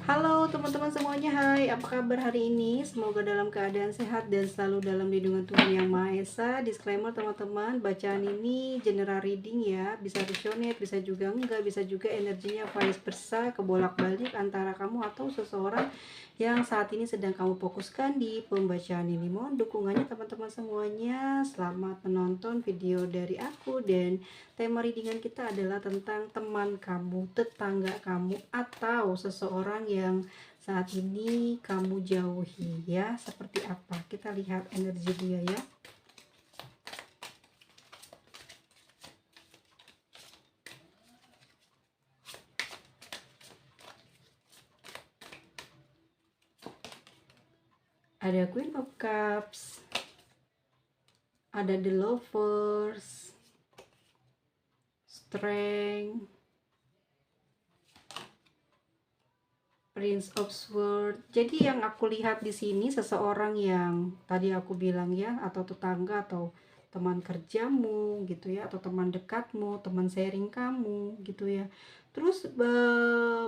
Halo teman-teman semuanya, hai, apa kabar hari ini? Semoga dalam keadaan sehat dan selalu dalam lindungan Tuhan Yang Maha Esa. Disclaimer teman-teman, bacaan ini general reading ya, bisa resonate, bisa juga enggak, bisa juga energinya vice versa, kebolak-balik antara kamu atau seseorang yang saat ini sedang kamu fokuskan di pembacaan ini. Mohon dukungannya teman-teman semuanya. Selamat menonton video dari aku, dan tema readingan kita adalah tentang teman kamu, tetangga kamu, atau seseorang yang saat ini kamu jauhi ya. Seperti apa? Kita lihat energi dia ya. Ada Queen of Cups, ada The Lovers, Strength, Prince of Swords. Jadi yang aku lihat di sini seseorang yang tadi aku bilang ya, atau tetangga atau teman kerjamu gitu ya, atau teman dekatmu, teman sharing kamu gitu ya. Terus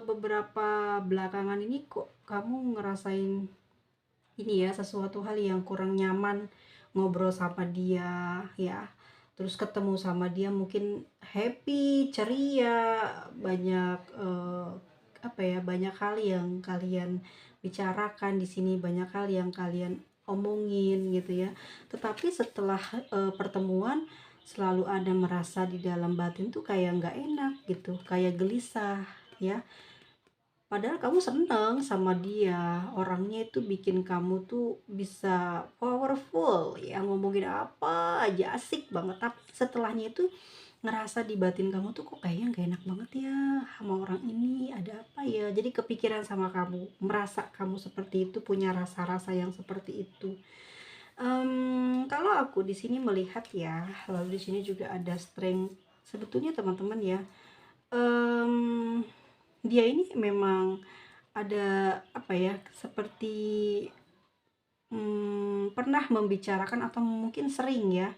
beberapa belakangan ini kok kamu ngerasain ini ya, sesuatu hal yang kurang nyaman ngobrol sama dia ya. Terus ketemu sama dia mungkin happy, ceria, banyak apa ya, banyak hal yang kalian bicarakan di sini, banyak hal yang kalian omongin gitu ya. Tetapi setelah pertemuan selalu ada merasa di dalam batin tuh kayak nggak enak gitu, kayak gelisah ya. Padahal kamu seneng sama dia, orangnya itu bikin kamu tuh bisa powerful ya, ngomongin apa aja asik banget. Tapi setelahnya itu ngerasa di batin kamu tuh kok kayaknya gak enak banget ya sama orang ini, ada apa ya. Jadi kepikiran sama kamu, merasa kamu seperti itu, punya rasa-rasa yang seperti itu. Kalau aku di sini melihat ya, lalu di sini juga ada strength. Sebetulnya teman-teman ya, um, dia ini memang ada apa ya, seperti pernah membicarakan atau mungkin sering ya.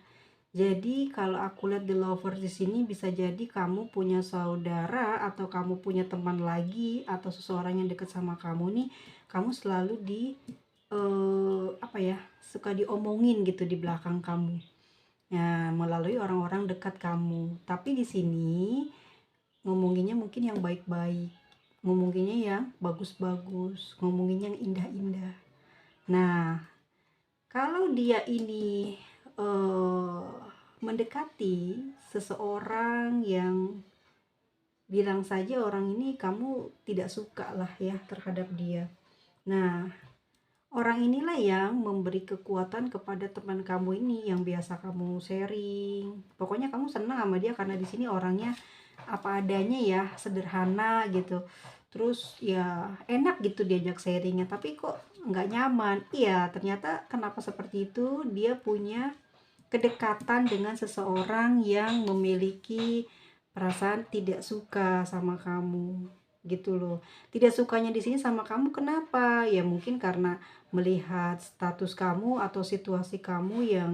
Jadi kalau aku lihat di lover di sini, bisa jadi kamu punya saudara atau kamu punya teman lagi atau seseorang yang dekat sama kamu nih, kamu selalu di apa ya, suka diomongin gitu di belakang kamu. Ya, melalui orang-orang dekat kamu. Tapi di sini ngomonginnya mungkin yang baik-baik, ngomonginnya yang bagus-bagus, ngomonginnya yang indah-indah. Nah, kalau dia ini eh, mendekati seseorang yang bilang saja orang ini kamu tidak suka lah ya terhadap dia. Nah, orang inilah yang memberi kekuatan kepada teman kamu ini yang biasa kamu sharing. Pokoknya kamu senang sama dia karena di sini orangnya apa adanya ya, sederhana gitu. Terus ya enak gitu diajak sharingnya, tapi kok nggak nyaman. Iya, ternyata kenapa seperti itu, dia punya kedekatan dengan seseorang yang memiliki perasaan tidak suka sama kamu gitu loh. Tidak sukanya di sini sama kamu kenapa? Ya mungkin karena melihat status kamu atau situasi kamu yang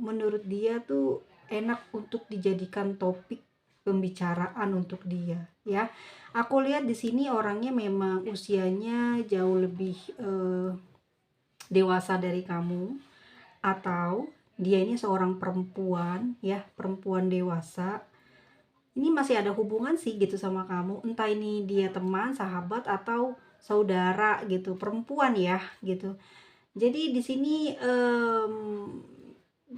menurut dia tuh enak untuk dijadikan topik pembicaraan untuk dia ya. Aku lihat di sini orangnya memang usianya jauh lebih dewasa dari kamu, atau dia ini seorang perempuan ya, perempuan dewasa. Ini masih ada hubungan sih gitu sama kamu, entah ini dia teman, sahabat, atau saudara gitu, perempuan ya gitu. Jadi di sini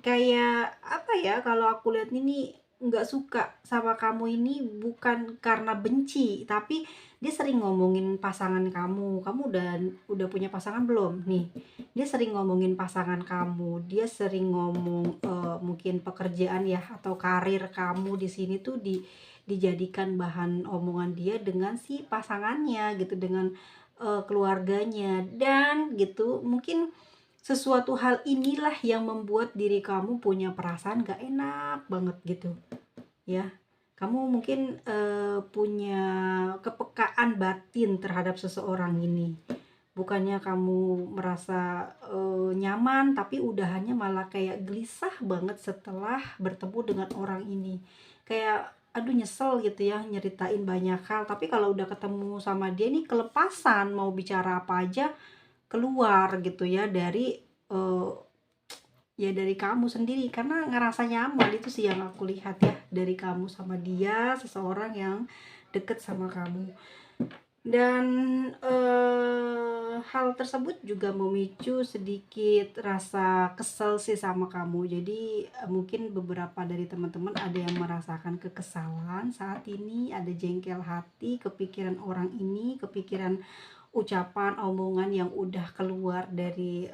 kayak apa ya, kalau aku lihat ini nggak suka sama kamu ini bukan karena benci, tapi dia sering ngomongin pasangan kamu. Kamu udah punya pasangan belum nih? Dia sering ngomongin pasangan kamu, dia sering ngomong mungkin pekerjaan ya atau karir kamu di sini tuh dijadikan bahan omongan dia dengan si pasangannya gitu, dengan keluarganya dan gitu. Mungkin sesuatu hal inilah yang membuat diri kamu punya perasaan gak enak banget gitu ya. Kamu mungkin punya kepekaan batin terhadap seseorang ini. Bukannya kamu merasa nyaman, tapi udahannya malah kayak gelisah banget setelah bertemu dengan orang ini. Kayak aduh nyesel gitu ya nyeritain banyak hal, tapi kalau udah ketemu sama dia nih kelepasan, mau bicara apa aja keluar gitu ya dari, ya dari kamu sendiri karena ngerasa nyaman. Itu sih yang aku lihat ya dari kamu sama dia, seseorang yang deket sama kamu. Dan, hal tersebut juga memicu sedikit rasa kesel sih sama kamu. Jadi, mungkin beberapa dari teman-teman ada yang merasakan kekesalan saat ini, ada jengkel hati, kepikiran orang ini, kepikiran ucapan, omongan yang udah keluar dari,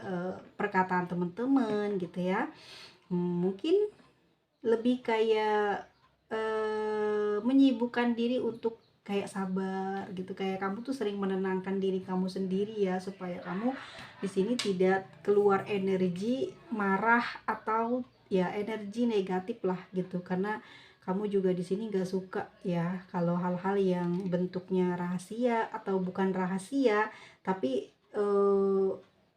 perkataan teman-teman gitu ya. Mungkin lebih kayak, menyibukkan diri untuk kayak sabar gitu, kayak kamu tuh sering menenangkan diri kamu sendiri ya, supaya kamu di sini tidak keluar energi marah atau ya energi negatif lah gitu. Karena kamu juga di sini nggak suka ya kalau hal-hal yang bentuknya rahasia atau bukan rahasia, tapi,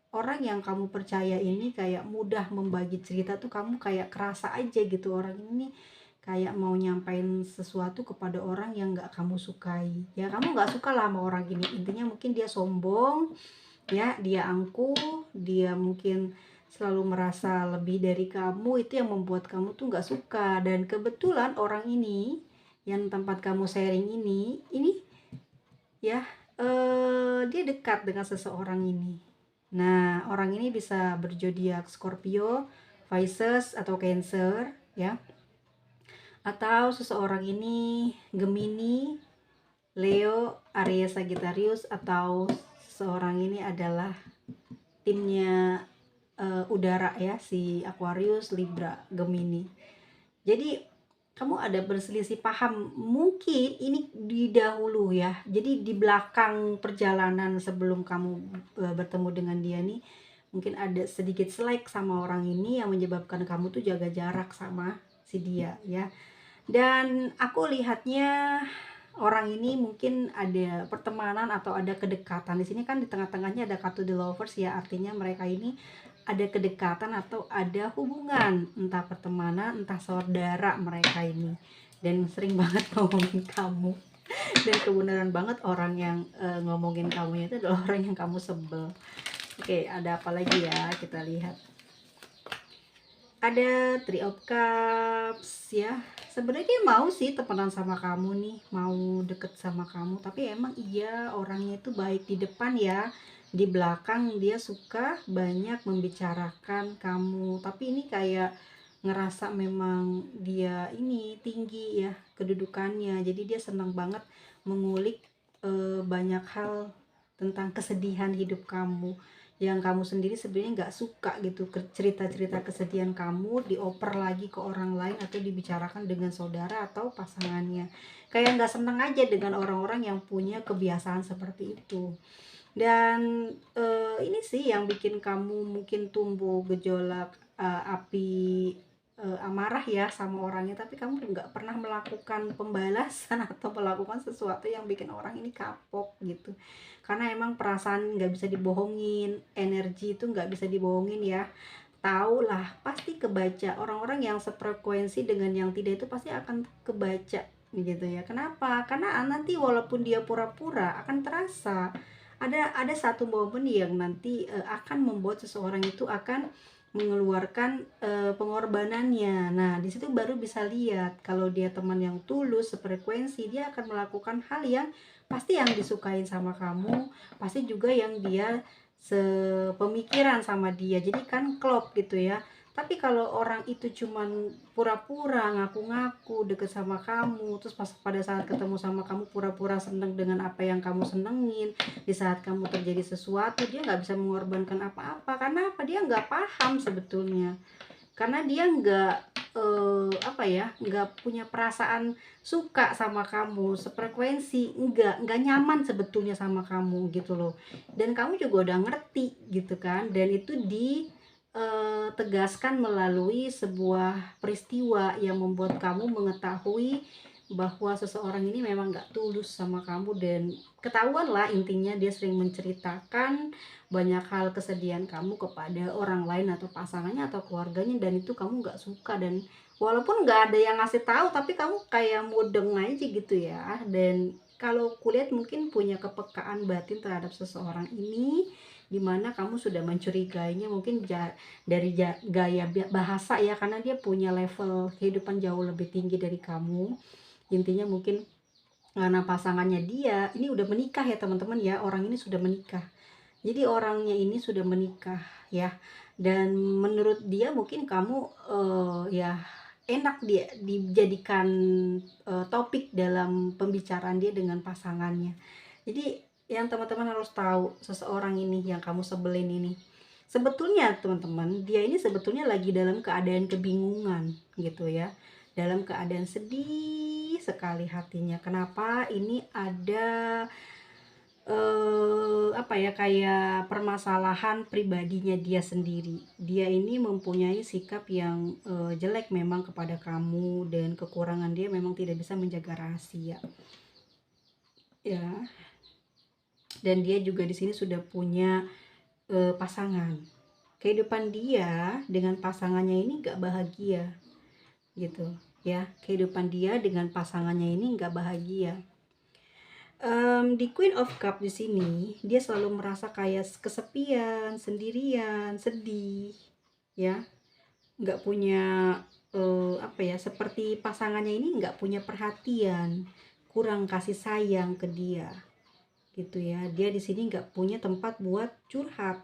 orang yang kamu percaya ini kayak mudah membagi cerita tuh kamu kayak kerasa aja gitu orang ini kayak mau nyampain sesuatu kepada orang yang nggak kamu sukai. Ya kamu nggak suka lah sama orang ini. Intinya mungkin dia sombong, ya dia angkuh, dia mungkin selalu merasa lebih dari kamu. Itu yang membuat kamu tuh nggak suka. Dan kebetulan orang ini yang tempat kamu sharing ini ya dia dekat dengan seseorang ini. Nah, orang ini bisa berzodiak Scorpio, Pisces atau Cancer ya. Atau seseorang ini Gemini, Leo, Aries, Sagittarius, atau seseorang ini adalah timnya udara ya, si Aquarius, Libra, Gemini. Jadi kamu ada berselisih paham mungkin ini di dahulu ya. Jadi di belakang perjalanan sebelum kamu bertemu dengan dia nih mungkin ada sedikit selek sama orang ini yang menyebabkan kamu tuh jaga jarak sama si dia ya. Dan aku lihatnya orang ini mungkin ada pertemanan atau ada kedekatan. Di sini kan di tengah-tengahnya ada kartu The Lovers ya, artinya mereka ini ada kedekatan atau ada hubungan, entah pertemanan, entah saudara mereka ini. Dan sering banget ngomongin kamu. Dan kebenaran banget orang yang ngomongin kamu itu adalah orang yang kamu sebel. Oke, ada apa lagi ya? Kita lihat. Ada Three of Cups ya. Sebenarnya dia mau sih temenan sama kamu nih, mau deket sama kamu, tapi emang iya orangnya itu baik di depan ya. Di belakang dia suka banyak membicarakan kamu, tapi ini kayak ngerasa memang dia ini tinggi ya kedudukannya. Jadi dia senang banget mengulik banyak hal tentang kesedihan hidup kamu yang kamu sendiri sebenarnya nggak suka gitu, cerita-cerita kesedihan kamu dioper lagi ke orang lain atau dibicarakan dengan saudara atau pasangannya. Kayak nggak seneng aja dengan orang-orang yang punya kebiasaan seperti itu. Dan ini sih yang bikin kamu mungkin tumbuh gejolak api amarah ya sama orangnya, tapi kamu nggak pernah melakukan pembalasan atau melakukan sesuatu yang bikin orang ini kapok gitu. Karena emang perasaan nggak bisa dibohongin, energi itu nggak bisa dibohongin ya. Tahu lah, pasti kebaca. Orang-orang yang sefrekuensi dengan yang tidak itu pasti akan kebaca gitu ya. Kenapa? Karena nanti walaupun dia pura-pura akan terasa. Ada satu momen yang nanti akan membuat seseorang itu akan mengeluarkan pengorbanannya. Nah, di situ baru bisa lihat kalau dia teman yang tulus, sefrekuensi, dia akan melakukan hal yang pasti yang disukain sama kamu, pasti juga yang dia sepemikiran sama dia. Jadi kan klop gitu ya. Tapi kalau orang itu cuman pura-pura ngaku-ngaku deket sama kamu, terus pas pada saat ketemu sama kamu pura-pura seneng dengan apa yang kamu senengin, di saat kamu terjadi sesuatu dia nggak bisa mengorbankan apa-apa. Karena apa? Dia nggak paham sebetulnya. Karena dia nggak apa ya, nggak punya perasaan suka sama kamu, sefrekuensi, nggak nyaman sebetulnya sama kamu gitu loh. Dan kamu juga udah ngerti gitu kan, dan itu tegaskan melalui sebuah peristiwa yang membuat kamu mengetahui bahwa seseorang ini memang nggak tulus sama kamu. Dan ketahuan lah intinya dia sering menceritakan banyak hal kesedihan kamu kepada orang lain atau pasangannya atau keluarganya, dan itu kamu nggak suka dan walaupun nggak ada yang ngasih tahu, tapi kamu kayak mudeng aja gitu ya. Dan kalau kulihat mungkin punya kepekaan batin terhadap seseorang ini, dimana kamu sudah mencurigainya mungkin dari gaya bahasa ya, karena dia punya level kehidupan jauh lebih tinggi dari kamu. Intinya mungkin karena pasangannya dia ini udah menikah ya teman-teman ya, orang ini sudah menikah. Jadi orangnya ini sudah menikah ya, dan menurut dia mungkin kamu ya enak dia dijadikan topik dalam pembicaraan dia dengan pasangannya. Jadi yang teman-teman harus tahu, seseorang ini yang kamu sebelin ini, sebetulnya teman-teman, dia ini sebetulnya lagi dalam keadaan kebingungan gitu ya, dalam keadaan sedih sekali hatinya. Kenapa ini ada apa ya, kayak permasalahan pribadinya dia sendiri. Dia ini mempunyai sikap yang jelek memang kepada kamu, dan kekurangan dia memang tidak bisa menjaga rahasia. Ya, dan dia juga di sini sudah punya pasangan. Kehidupan dia dengan pasangannya ini gak bahagia gitu ya. Kehidupan dia dengan pasangannya ini gak bahagia. Di Queen of Cup di sini dia selalu merasa kayak kesepian, sendirian, sedih, ya, nggak punya apa ya, seperti pasangannya ini nggak punya perhatian, kurang kasih sayang ke dia, gitu ya. Dia di sini nggak punya tempat buat curhat,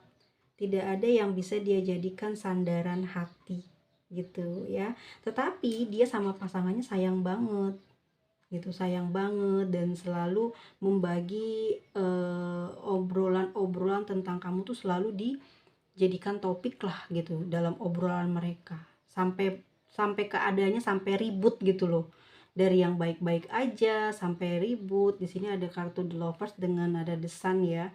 tidak ada yang bisa dia jadikan sandaran hati, gitu ya. Tetapi dia sama pasangannya sayang banget gitu, sayang banget, dan selalu membagi obrolan-obrolan tentang kamu tuh selalu dijadikan topik lah gitu dalam obrolan mereka, sampai sampai keadaannya sampai ribut gitu loh, dari yang baik-baik aja sampai ribut. Di sini ada kartu The Lovers dengan ada The Sun ya,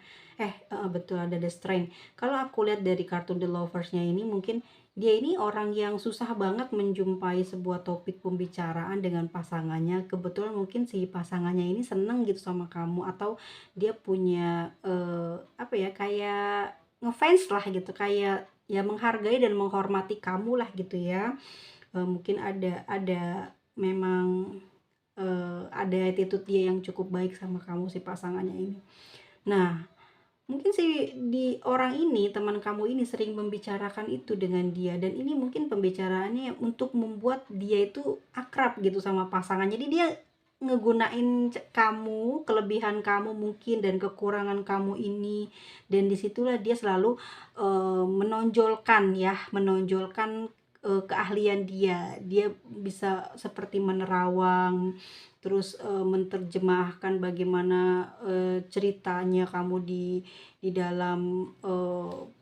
betul, ada The Strength. Kalau aku lihat dari kartu The Loversnya ini, mungkin dia ini orang yang susah banget menjumpai sebuah topik pembicaraan dengan pasangannya. Kebetulan mungkin si pasangannya ini seneng gitu sama kamu, atau dia punya apa ya, kayak ngefans lah gitu, kayak ya menghargai dan menghormati kamu lah gitu ya. Mungkin ada memang ada attitude dia yang cukup baik sama kamu, si pasangannya ini. Nah, mungkin sih di orang ini, teman kamu ini sering membicarakan itu dengan dia, dan ini mungkin pembicaraannya untuk membuat dia itu akrab gitu sama pasangan. Jadi dia ngegunain kamu, kelebihan kamu mungkin dan kekurangan kamu ini, dan disitulah dia selalu menonjolkan ya, menonjolkan keahlian dia. Dia bisa seperti menerawang, terus menerjemahkan bagaimana ceritanya kamu di dalam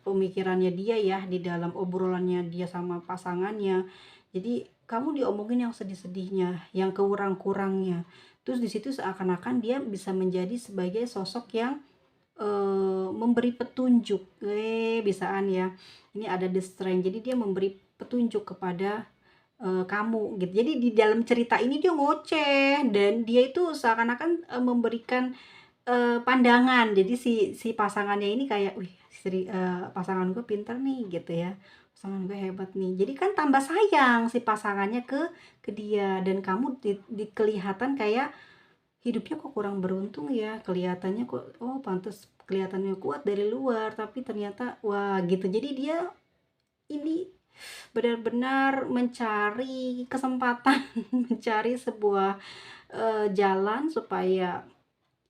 pemikirannya dia ya, di dalam obrolannya dia sama pasangannya. Jadi kamu diomongin yang sedih-sedihnya, yang kurang-kurangnya. Terus di situ seakan-akan dia bisa menjadi sebagai sosok yang memberi petunjuk. Bisaan ya. Ini ada the strength. Jadi dia memberi petunjuk kepada kamu gitu. Jadi di dalam cerita ini dia ngoceh, dan dia itu seakan-akan memberikan pandangan. Jadi si pasangannya ini kayak, wih, pasangan gue pintar nih gitu ya, pasangan gue hebat nih. Jadi kan tambah sayang si pasangannya ke dia, dan kamu di kelihatan kayak hidupnya kok kurang beruntung ya, kelihatannya kok, oh pantas kelihatannya kuat dari luar, tapi ternyata wah gitu. Jadi dia ini benar-benar mencari kesempatan, mencari sebuah jalan supaya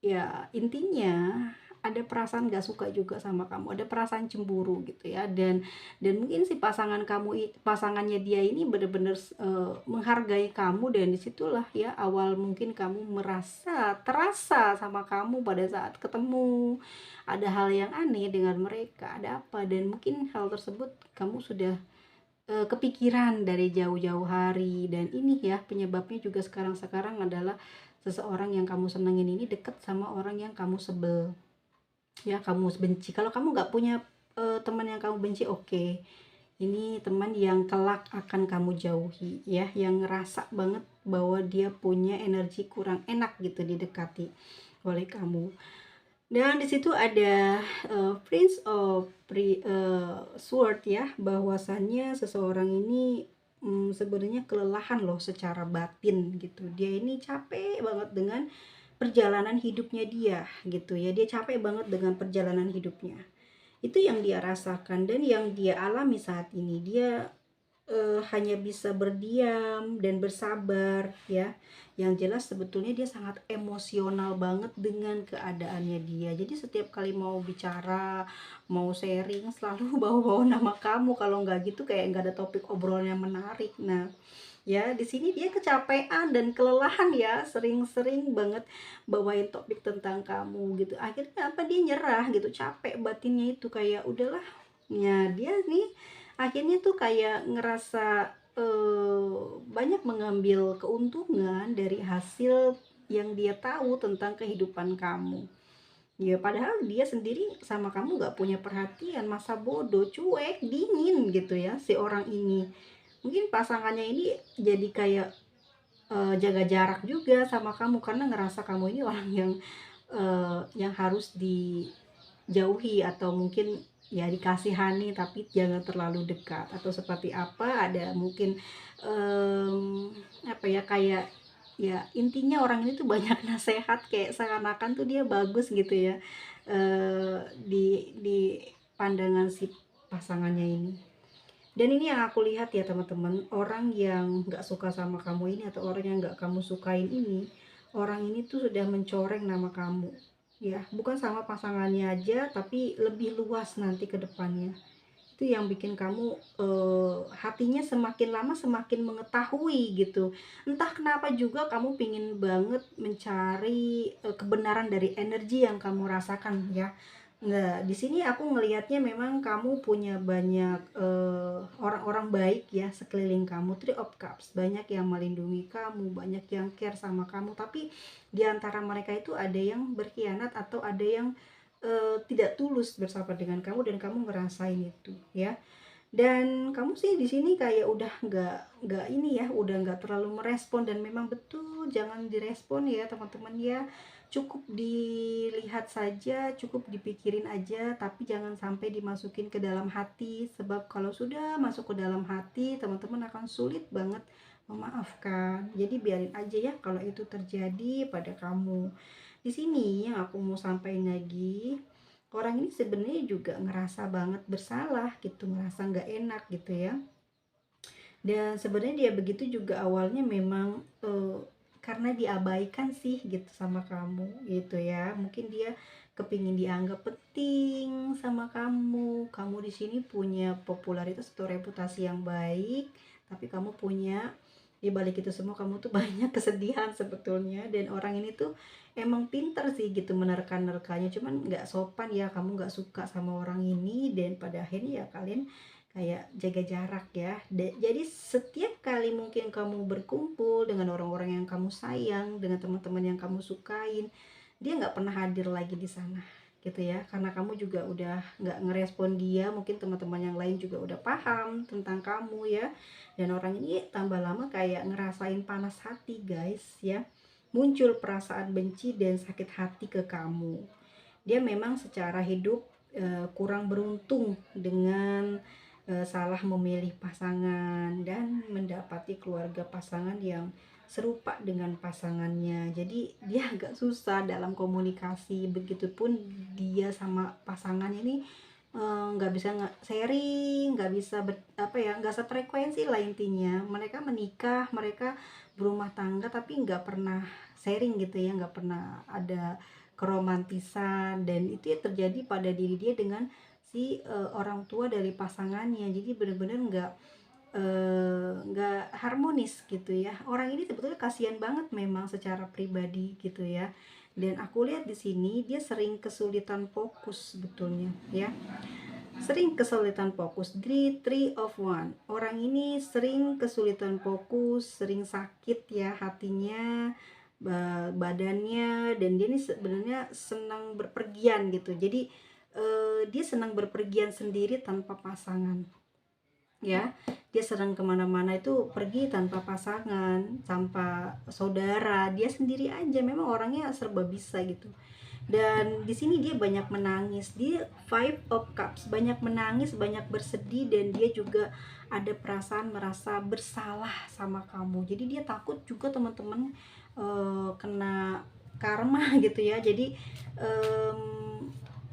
ya intinya ada perasaan gak suka juga sama kamu, ada perasaan cemburu gitu ya. Dan mungkin si pasangannya dia ini benar-benar menghargai kamu, dan disitulah ya awal mungkin kamu terasa sama kamu pada saat ketemu. Ada hal yang aneh dengan mereka, ada apa, dan mungkin hal tersebut kamu sudah kepikiran dari jauh-jauh hari. Dan ini ya penyebabnya juga sekarang adalah seseorang yang kamu senengin ini deket sama orang yang kamu sebel ya, kamu benci. Kalau kamu nggak punya teman yang kamu benci, oke, ini teman yang kelak akan kamu jauhi ya, yang ngerasa banget bahwa dia punya energi kurang enak gitu didekati oleh kamu. Dan di situ ada Prince of Sword ya, bahwasannya seseorang ini sebenarnya kelelahan loh secara batin gitu. Dia ini capek banget dengan perjalanan hidupnya dia gitu ya. Dia capek banget dengan perjalanan hidupnya. Itu yang dia rasakan dan yang dia alami saat ini. Dia hanya bisa berdiam dan bersabar ya. Yang jelas sebetulnya dia sangat emosional banget dengan keadaannya dia. Jadi setiap kali mau bicara, mau sharing selalu bawa-bawa nama kamu. Kalau nggak gitu kayak nggak ada topik obrolan yang menarik. Nah, ya di sini dia kecapean dan kelelahan ya, sering-sering banget bawain topik tentang kamu gitu. Akhirnya apa, dia nyerah gitu, capek batinnya itu kayak udahlah. Ya dia nih akhirnya tuh kayak ngerasa banyak mengambil keuntungan dari hasil yang dia tahu tentang kehidupan kamu. Ya padahal dia sendiri sama kamu gak punya perhatian, masa bodoh, cuek, dingin gitu ya si orang ini. Mungkin pasangannya ini jadi kayak jaga jarak juga sama kamu karena ngerasa kamu ini orang yang harus dijauhi atau mungkin ya dikasihani tapi jangan terlalu dekat atau seperti apa. Ada mungkin apa ya, kayak ya intinya orang ini tuh banyak nasehat kayak seakan-akan tuh dia bagus gitu ya, di pandangan si pasangannya ini. Dan ini yang aku lihat ya teman-teman, orang yang gak suka sama kamu ini atau orang yang gak kamu sukain ini, orang ini tuh sudah mencoreng nama kamu ya, bukan sama pasangannya aja tapi lebih luas nanti ke depannya. Itu yang bikin kamu hatinya semakin lama semakin mengetahui gitu. Entah kenapa juga kamu pingin banget mencari kebenaran dari energi yang kamu rasakan ya. Nah, di sini aku ngelihatnya memang kamu punya banyak orang-orang baik ya sekeliling kamu. Three of Cups, banyak yang melindungi kamu, banyak yang care sama kamu. Tapi di antara mereka itu ada yang berkhianat atau ada yang tidak tulus bersama dengan kamu dan kamu ngerasain itu ya. Dan kamu sih di sini kayak udah nggak ini ya, udah nggak terlalu merespon dan memang betul jangan direspon ya teman-teman ya. Cukup dilihat saja, cukup dipikirin aja, tapi jangan sampai dimasukin ke dalam hati sebab kalau sudah masuk ke dalam hati teman-teman akan sulit banget memaafkan. Jadi biarin aja ya kalau itu terjadi pada kamu. Di sini yang aku mau sampaikan lagi, orang ini sebenarnya juga ngerasa banget bersalah gitu, ngerasa nggak enak gitu ya. Dan sebenarnya dia begitu juga awalnya memang karena diabaikan sih gitu sama kamu gitu ya. Mungkin dia kepingin dianggap penting sama kamu. Kamu di sini punya popularitas atau reputasi yang baik, tapi kamu punya di balik itu semua kamu tuh banyak kesedihan sebetulnya. Dan orang ini tuh emang pinter sih gitu menerka-nerkanya, cuman nggak sopan ya, kamu nggak suka sama orang ini dan pada akhirnya ya kalian kayak jaga jarak ya. Jadi setiap kali mungkin kamu berkumpul dengan orang-orang yang kamu sayang, dengan teman-teman yang kamu sukain, dia nggak pernah hadir lagi di sana gitu ya, karena kamu juga udah nggak ngerespon dia. Mungkin teman-teman yang lain juga udah paham tentang kamu ya, dan orang ini tambah lama kayak ngerasain panas hati guys ya, muncul perasaan benci dan sakit hati ke kamu. Dia memang secara hidup kurang beruntung dengan salah memilih pasangan dan mendapati keluarga pasangan yang serupa dengan pasangannya. Jadi dia agak susah dalam komunikasi. Begitupun dia sama pasangannya ini nggak bisa sharing, nggak bisa nggak sefrekuensi lah intinya. Mereka menikah, mereka berumah tangga, tapi nggak pernah sharing gitu ya, nggak pernah ada keromantisan. Dan itu ya terjadi pada diri dia dengan si orang tua dari pasangannya. Jadi benar-benar nggak harmonis gitu ya. Orang ini sebetulnya kasihan banget memang secara pribadi gitu ya. Dan aku lihat di sini dia sering kesulitan fokus sebetulnya ya, sering kesulitan fokus. Di three of one, orang ini sering kesulitan fokus, sering sakit ya hatinya, badannya. Dan dia ini sebenarnya senang berpergian gitu. Jadi dia senang berpergian sendiri tanpa pasangan ya. Dia sering kemana-mana itu pergi tanpa pasangan, tanpa saudara, dia sendiri aja. Memang orangnya serba bisa gitu. Dan di sini dia banyak menangis. Dia Five of Cups, banyak menangis, banyak bersedih, dan dia juga ada perasaan merasa bersalah sama kamu. Jadi dia takut juga teman-teman kena karma gitu ya. Jadi em,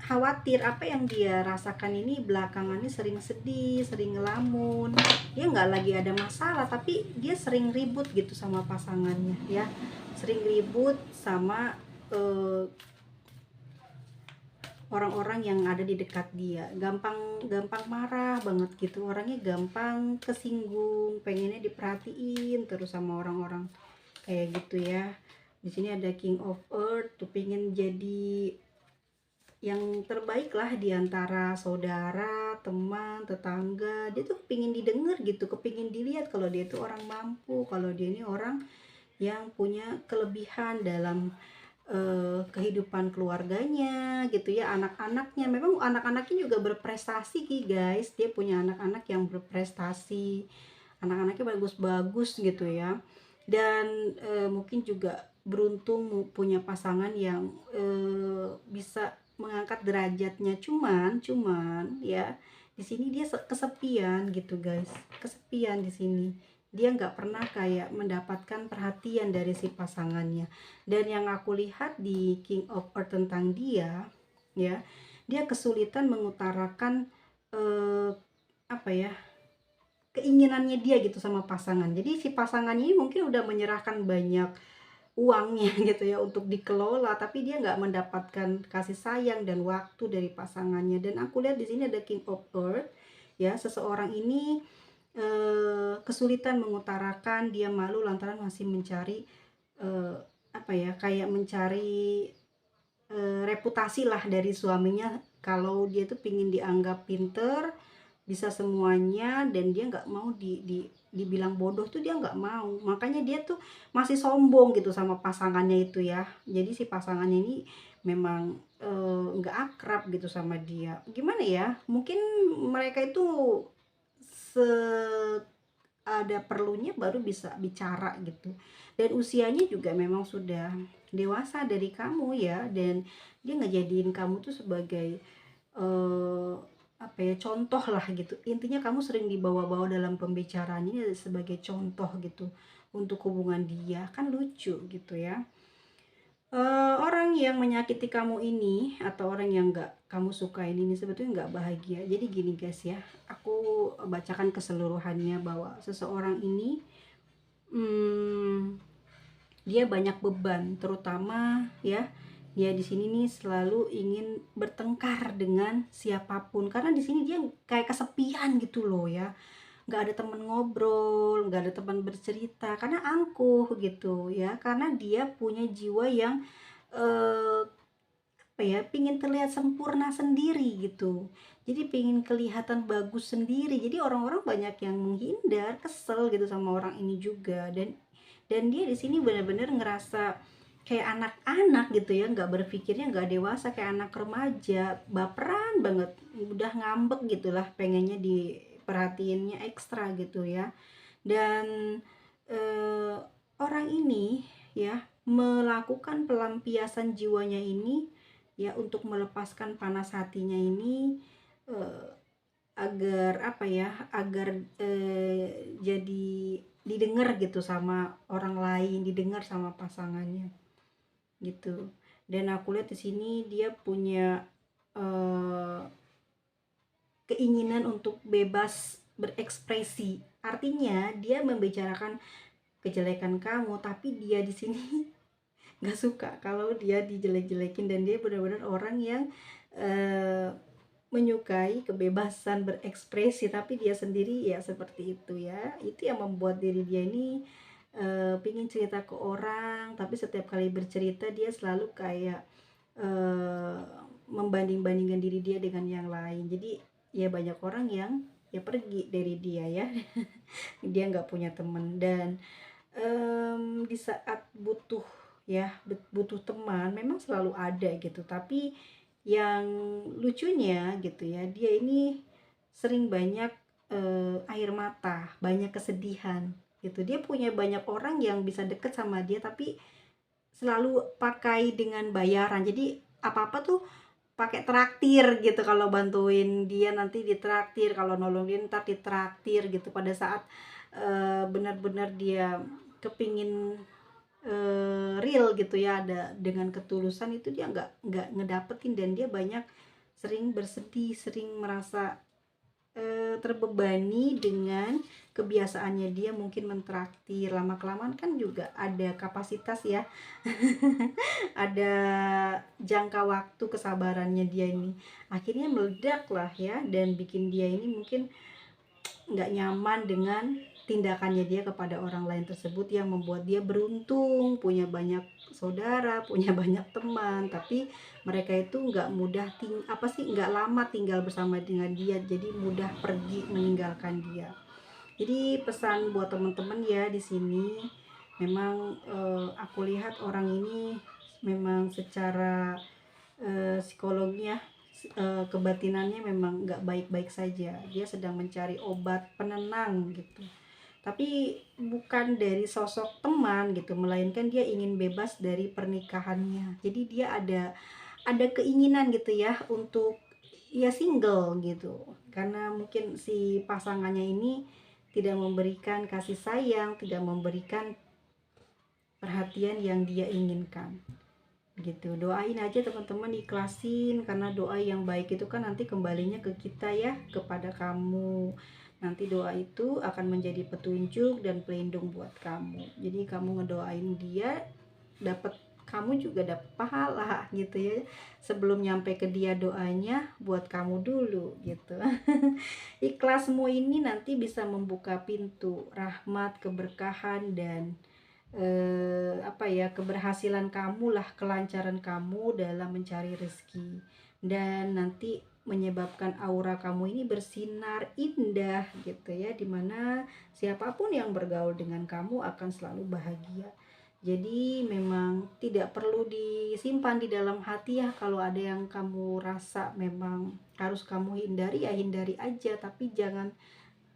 khawatir apa yang dia rasakan ini belakangannya, sering sedih, sering ngelamun. Dia nggak lagi ada masalah, tapi dia sering ribut gitu sama pasangannya ya, sering ribut sama eh, orang-orang yang ada di dekat dia. Gampang gampang marah banget gitu, orangnya gampang kesinggung, pengennya diperhatiin terus sama orang-orang kayak gitu ya. Di sini ada King of Earth tuh, pengen jadi yang terbaik lah di antara saudara, teman, tetangga. Dia tuh kepingin didengar gitu, kepingin dilihat kalau dia tuh orang mampu, kalau dia ini orang yang punya kelebihan dalam kehidupan keluarganya gitu ya, anak-anaknya. Memang anak-anaknya juga berprestasi guys, dia punya anak-anak yang berprestasi, anak-anaknya bagus-bagus gitu ya. Dan mungkin juga beruntung punya pasangan yang bisa mengangkat derajatnya. Cuman ya, di sini dia kesepian gitu guys, kesepian di sini. Dia nggak pernah kayak mendapatkan perhatian dari si pasangannya. Dan yang aku lihat di King of Earth tentang dia ya, dia kesulitan mengutarakan apa ya, keinginannya dia gitu sama pasangan. Jadi si pasangannya ini mungkin udah menyerahkan banyak uangnya gitu ya untuk dikelola, tapi dia nggak mendapatkan kasih sayang dan waktu dari pasangannya. Dan aku lihat di sini ada King of Earth ya, seseorang ini kesulitan mengutarakan, dia malu lantaran masih mencari apa ya, kayak mencari reputasi lah dari suaminya, kalau dia tuh pingin dianggap pinter, bisa semuanya, dan dia nggak mau dibilang bodoh tuh, dia nggak mau. Makanya dia tuh masih sombong gitu sama pasangannya itu ya. Jadi si pasangannya ini memang nggak akrab gitu sama dia. Gimana ya, mungkin mereka itu se ada perlunya baru bisa bicara gitu. Dan usianya juga memang sudah dewasa dari kamu ya, dan dia ngejadiin kamu tuh sebagai apa ya, contoh lah gitu. Intinya kamu sering dibawa-bawa dalam pembicaraan ini sebagai contoh gitu untuk hubungan dia, kan lucu gitu ya. Orang yang menyakiti kamu ini atau orang yang nggak kamu sukain ini sebetulnya nggak bahagia. Jadi gini guys ya, aku bacakan keseluruhannya bahwa seseorang ini hmm, dia banyak beban, terutama ya, dia di sini nih selalu ingin bertengkar dengan siapapun, karena di sini dia kayak kesepian gitu loh ya, nggak ada teman ngobrol, nggak ada teman bercerita, karena angkuh gitu ya, karena dia punya jiwa yang eh, apa ya, pingin terlihat sempurna sendiri gitu, jadi pingin kelihatan bagus sendiri. Jadi orang-orang banyak yang menghindar, kesel gitu sama orang ini juga. Dan dia di sini benar-benar ngerasa kayak anak-anak gitu ya, nggak berpikirnya, nggak dewasa, kayak anak remaja, baperan banget, udah ngambek gitulah, pengennya diperhatiinnya ekstra gitu ya. Dan eh, orang ini ya melakukan pelampiasan jiwanya ini ya, untuk melepaskan panas hatinya ini, eh, agar apa ya, agar jadi didengar gitu sama orang lain, didengar sama pasangannya gitu. Dan aku lihat di sini dia punya eh, keinginan untuk bebas berekspresi. Artinya dia membicarakan kejelekan kamu, tapi dia di sini nggak suka kalau dia dijelek-jelekin, dan dia benar-benar orang yang eh, menyukai kebebasan berekspresi, tapi dia sendiri ya seperti itu ya. Itu yang membuat diri dia ini pingin cerita ke orang, tapi setiap kali bercerita dia selalu kayak eh, membanding-bandingkan diri dia dengan yang lain. Jadi ya banyak orang yang ya pergi dari dia ya. Dia nggak punya teman. Dan di saat butuh ya, butuh teman memang selalu ada gitu, tapi yang lucunya gitu ya, dia ini sering banyak air mata, banyak kesedihan gitu. Dia punya banyak orang yang bisa deket sama dia, tapi selalu pakai dengan bayaran. Jadi apa-apa tuh pakai traktir gitu. Kalau bantuin dia nanti ditraktir, kalau nolongin ntar ditraktir gitu. Pada saat benar-benar dia kepingin real gitu ya, ada dengan ketulusan, itu dia nggak ngedapetin, dan dia banyak sering bersedih, sering merasa terbebani dengan kebiasaannya dia mungkin mentraktir. Lama kelamaan kan juga ada kapasitas ya. Ada jangka waktu kesabarannya dia ini, akhirnya meledak lah ya, dan bikin dia ini mungkin nggak nyaman dengan tindakannya dia kepada orang lain tersebut, yang membuat dia beruntung punya banyak saudara, punya banyak teman, tapi mereka itu nggak mudah nggak lama tinggal bersama dengan dia, jadi mudah pergi meninggalkan dia. Jadi pesan buat teman-teman ya di sini, memang aku lihat orang ini memang secara psikologinya, kebatinannya memang nggak baik-baik saja. Dia sedang mencari obat penenang gitu, tapi bukan dari sosok teman gitu, melainkan dia ingin bebas dari pernikahannya. Jadi dia ada keinginan gitu ya untuk ya single gitu, karena mungkin si pasangannya ini tidak memberikan kasih sayang, tidak memberikan perhatian yang dia inginkan gitu. Doain aja teman-teman, ikhlasin, karena doa yang baik itu kan nanti kembalinya ke kita ya, kepada kamu. Nanti doa itu akan menjadi petunjuk dan pelindung buat kamu. Jadi kamu ngedoain dia, dapat, kamu juga dapat pahala gitu ya. Sebelum nyampe ke dia, doanya buat kamu dulu gitu. Ikhlasmu ini nanti bisa membuka pintu rahmat, keberkahan, dan keberhasilan kamu lah, kelancaran kamu dalam mencari rezeki, dan nanti menyebabkan aura kamu ini bersinar indah gitu ya, dimana siapapun yang bergaul dengan kamu akan selalu bahagia. Jadi memang tidak perlu disimpan di dalam hati ya. Kalau ada yang kamu rasa memang harus kamu hindari, ya hindari aja, tapi jangan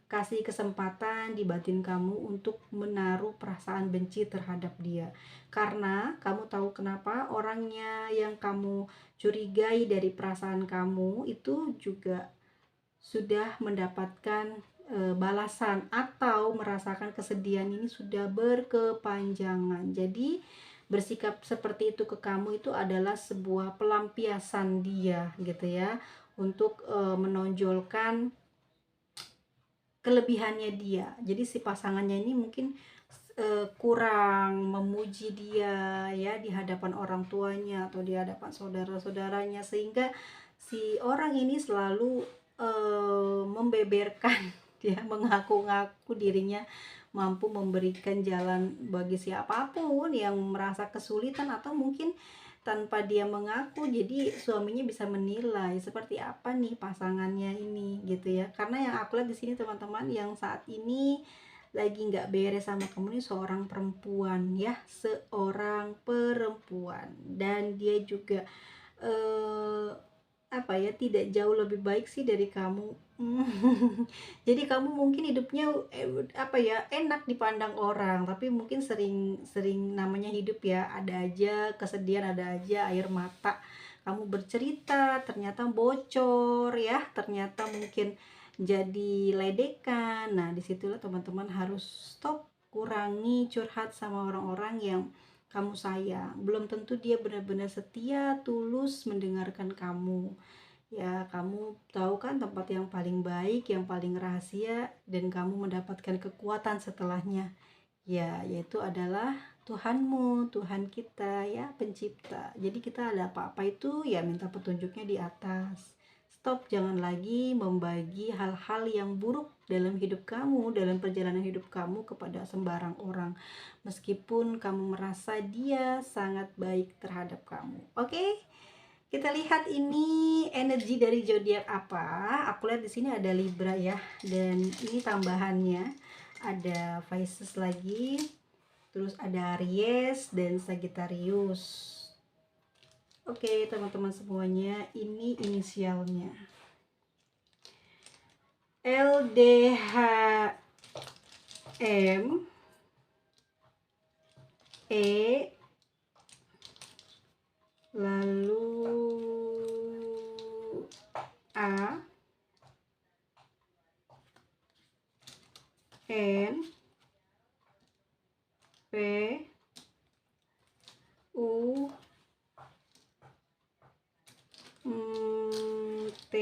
kasih kesempatan di batin kamu untuk menaruh perasaan benci terhadap dia, karena kamu tahu kenapa orangnya yang kamu curigai dari perasaan kamu itu juga sudah mendapatkan balasan, atau merasakan kesedihan ini sudah berkepanjangan. Jadi bersikap seperti itu ke kamu itu adalah sebuah pelampiasan dia gitu ya, untuk menonjolkan kelebihannya dia. Jadi si pasangannya ini mungkin kurang memuji dia ya di hadapan orang tuanya atau di hadapan saudara-saudaranya, sehingga si orang ini selalu membeberkan dia mengaku-ngaku dirinya mampu memberikan jalan bagi siapapun yang merasa kesulitan, atau mungkin tanpa dia mengaku, jadi suaminya bisa menilai seperti apa nih pasangannya ini gitu ya. Karena yang aku lihat di sini teman-teman, yang saat ini lagi nggak beres sama kamu ini seorang perempuan ya, seorang perempuan, dan dia juga tidak jauh lebih baik sih dari kamu. Jadi kamu mungkin hidupnya enak dipandang orang, tapi mungkin sering namanya hidup ya, ada aja kesedihan, ada aja air mata. Kamu bercerita ternyata bocor ya, ternyata mungkin jadi ledekan. Nah disitulah teman-teman harus stop, kurangi curhat sama orang-orang yang kamu sayang. Belum tentu dia benar-benar setia, tulus mendengarkan kamu. Ya, kamu tahu kan tempat yang paling baik, yang paling rahasia, dan kamu mendapatkan kekuatan setelahnya. Ya, yaitu adalah Tuhanmu, Tuhan kita ya, pencipta. Jadi kita ada apa-apa itu ya minta petunjuknya di atas. Stop, jangan lagi membagi hal-hal yang buruk dalam hidup kamu, dalam perjalanan hidup kamu kepada sembarang orang. Meskipun kamu merasa dia sangat baik terhadap kamu. Oke? Kita lihat ini energi dari zodiak apa. Aku lihat di sini ada Libra ya, dan ini tambahannya ada Pisces lagi, terus ada Aries dan Sagittarius. Oke, teman-teman semuanya, ini inisialnya LDHM E lalu A, N, P, U, T,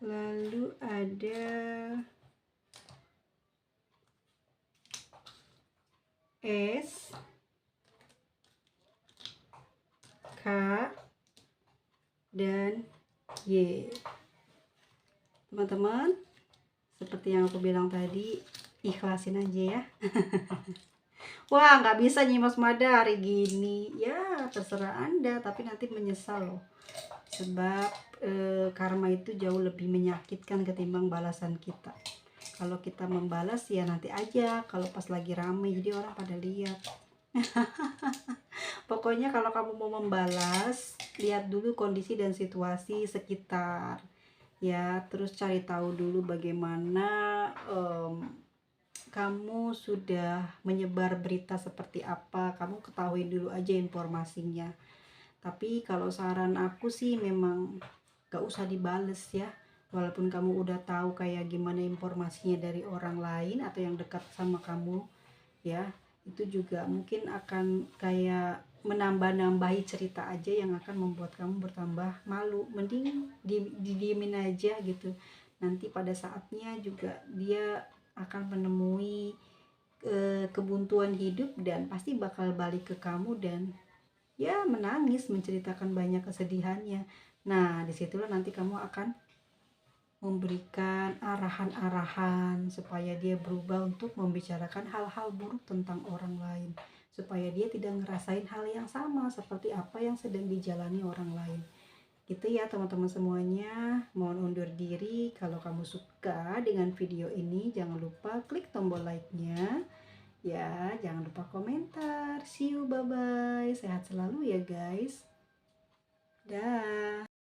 lalu ada S, K, dan Y. Teman-teman, seperti yang aku bilang tadi, ikhlasin aja ya. Wah, nggak bisa nyimas Mada hari gini. Ya, terserah Anda, tapi nanti menyesal loh. Sebab karma itu jauh lebih menyakitkan ketimbang balasan kita. Kalau kita membalas ya nanti aja, kalau pas lagi rame, jadi orang pada lihat. Pokoknya kalau kamu mau membalas, lihat dulu kondisi dan situasi sekitar. Ya, terus cari tahu dulu bagaimana kamu sudah menyebar berita seperti apa, kamu ketahui dulu aja informasinya. Tapi kalau saran aku sih memang gak usah dibales ya, walaupun kamu udah tahu kayak gimana informasinya dari orang lain atau yang dekat sama kamu ya, itu juga mungkin akan kayak menambah-nambahi cerita aja yang akan membuat kamu bertambah malu. Mending didiemin aja gitu, nanti pada saatnya juga dia akan menemui kebuntuan hidup dan pasti bakal balik ke kamu dan ya menangis, menceritakan banyak kesedihannya. Nah, disitulah nanti kamu akan memberikan arahan-arahan supaya dia berubah untuk membicarakan hal-hal buruk tentang orang lain, supaya dia tidak ngerasain hal yang sama seperti apa yang sedang dijalani orang lain. Gitu ya teman-teman semuanya, mohon undur diri. Kalau kamu suka dengan video ini, jangan lupa klik tombol like-nya. Ya, jangan lupa komentar. See you, bye-bye. Sehat selalu ya guys.